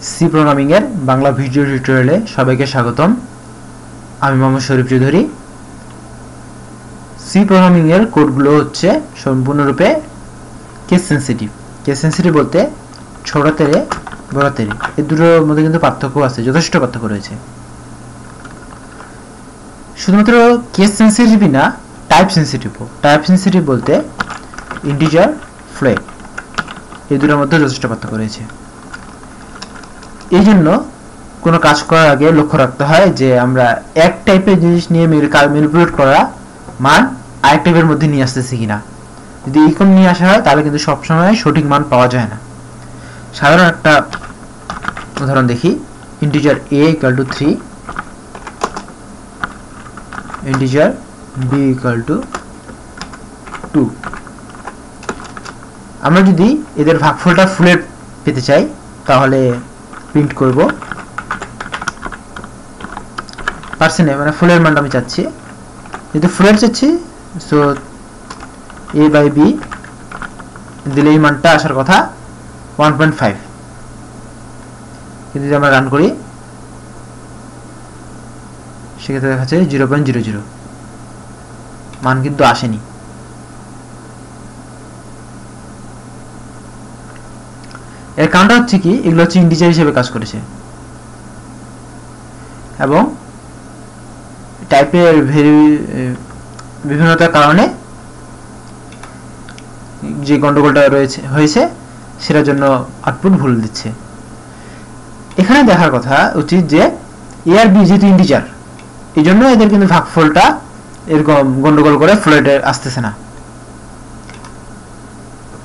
C programming এর Bangla video টিউটোরিয়ালে সবাইকে স্বাগতম। আমি মোহাম্মদ শরীফ চৌধুরী। সি প্রোগ্রামিং এর কোডগুলো হচ্ছে সম্পূর্ণরূপে কেস সেন্সিটিভ। কেস সেন্সিটিভ বলতে ছোট তেরে বড় তেরে, এই দুটোর মধ্যে কিন্তু পার্থক্য আছে, যথেষ্ট পার্থক্য রয়েছে। শুধুমাত্র কেস সেন্সিটিভই না, টাইপ সেন্সিটিভও। টাইপ সেন্সিটিভ বলতে ইন্টিজার, ফ্লোট, এই দুটোর মধ্যে যথেষ্ট পার্থক্য রয়েছে। এই জন্য কোনো কাজ করার আগে লক্ষ্য রাখতে হয় যে আমরা এক টাইপের জিনিস নিয়ে ম্যানিপুলেট করা মান আরেক টাইপের মধ্যে নিয়ে আসতেছি কিনা। যদি এইরকম নিয়ে আসা হয় তাহলে কিন্তু সবসময় সঠিক মান পাওয়া যায় না। সাধারণ একটা উদাহরণ দেখি, integer a equal to 3, integer b equal to 2। আমরা যদি এদের ভাগফলটা ফুলের পেতে চাই তাহলে প্রিন্ট করব পার্সেন্টে, মানে ফুলের মানটা আমি চাচ্ছি, যেহেতু ফুলের চাচ্ছি সো a বাই b দিলে এই মানটা আসার কথা 1.5, কিন্তু যদি আমরা রান করি সেক্ষেত্রে দেখাচ্ছে 0.00, মান কিন্তু আসেনি। এর কারণটা হচ্ছে কি, এগুলো হচ্ছে ইন্টিজার হিসেবে কাজ করেছে এবং টাইপের বিভিন্নতার কারণে যে গন্ডগোলটা হয়েছে সেটার জন্য আউটপুট ভুল দিচ্ছে। এখানে দেখার কথা উচিত যে এ আর বি যেহেতু ইন্টিজার, এই জন্য এদের কিন্তু ভাগফলটা এরকম গন্ডগোল করে ফ্লোটে আসতেছে না।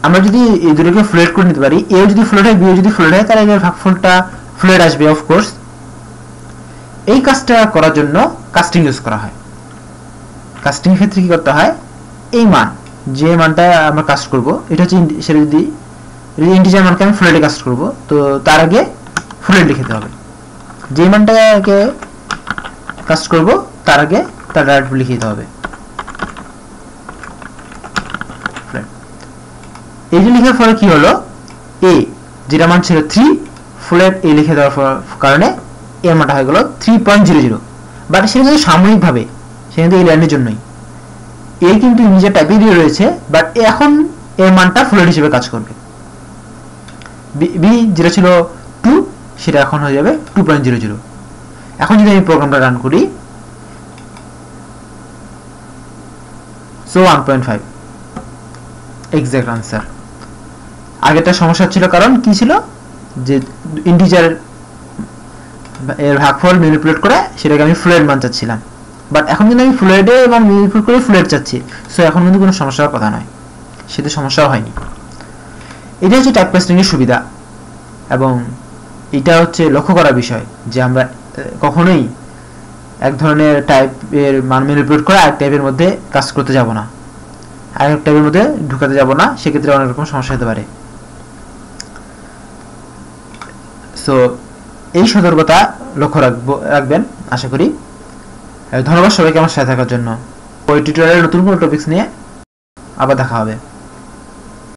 আমরা যদি এই দুটোকে ফ্লোট করে নিতে পারি, এ যদি ফ্লোট হয়, বি যদি ফ্লোট হয়, তাহলে এর ভাগফলটা ফ্লোট আসবে অফকোর্স। এই কাজটা করার জন্য কাস্টিং ইউজ করা হয়। কাস্টিং এর ক্ষেত্রে কি করতে হয়, এই মান যে মানটা আমরা কাস্ট করব, এটা হচ্ছে সেটা যদি ইন্টিজার মানকে আমি ফ্লোটে কাস্ট করব, তো তার আগে ফ্লোট লিখতে হবে। যে মানটাকে কাস্ট করব তার আগে তার ডাইরেক্ট লিখে দিতে হবে। এই যে লিখার ফলে কি হলো, এ যেটা মান ছিল 3, ফ্লোট এ লিখে দেওয়ার কারণে এর মানটা হয়ে গেল 3.00। বাট সেটা কিন্তু সাময়িকভাবে, সেটা কিন্তু এই লাইনের জন্যই। এ কিন্তু ইন্টিজার টাইপেরই রয়েছে, বাট এখন এর মানটা ফ্লোট হিসেবে কাজ করবে। বি যেটা ছিল 2, সেটা এখন হয়ে যাবে 2.00। এখন যদি আমি প্রোগ্রামটা রান করি, সো 1.5 এক্সাক্ট আনসার। আগেরটা সমস্যা ছিল, কারণ কি ছিল যে ইন্টিজার এর ভাগফল ম্যানিপুলেট করে সেটাকে আমি ফ্লোট মান চাচ্ছিলাম, বাট এখন কিন্তু আমি ফ্লোটে এবং ম্যানিপুলেট করে ফ্লোট চাচ্ছি, সো এখন কিন্তু কোনো সমস্যার কথা নয়, সেটা সমস্যাও হয়নি। এটা হচ্ছে টাইপ কাস্টিং এর সুবিধা, এবং এটা হচ্ছে লক্ষ্য করার বিষয় যে আমরা কখনোই এক ধরনের টাইপের মান ম্যানিপুলেট করে আরেক টাইপের মধ্যে কাজ করতে যাব না, আরেক টাইপের মধ্যে ঢুকাতে যাব না, সেক্ষেত্রে অনেক রকম সমস্যা হতে পারে। সো এই সতর্কতা লক্ষ্য রাখবেন আশা করি। ধন্যবাদ সবাইকে আমার সাথে থাকার জন্য। ওই টিউটোরিয়ালের নতুন কোনো টপিকস নিয়ে আবার দেখা হবে।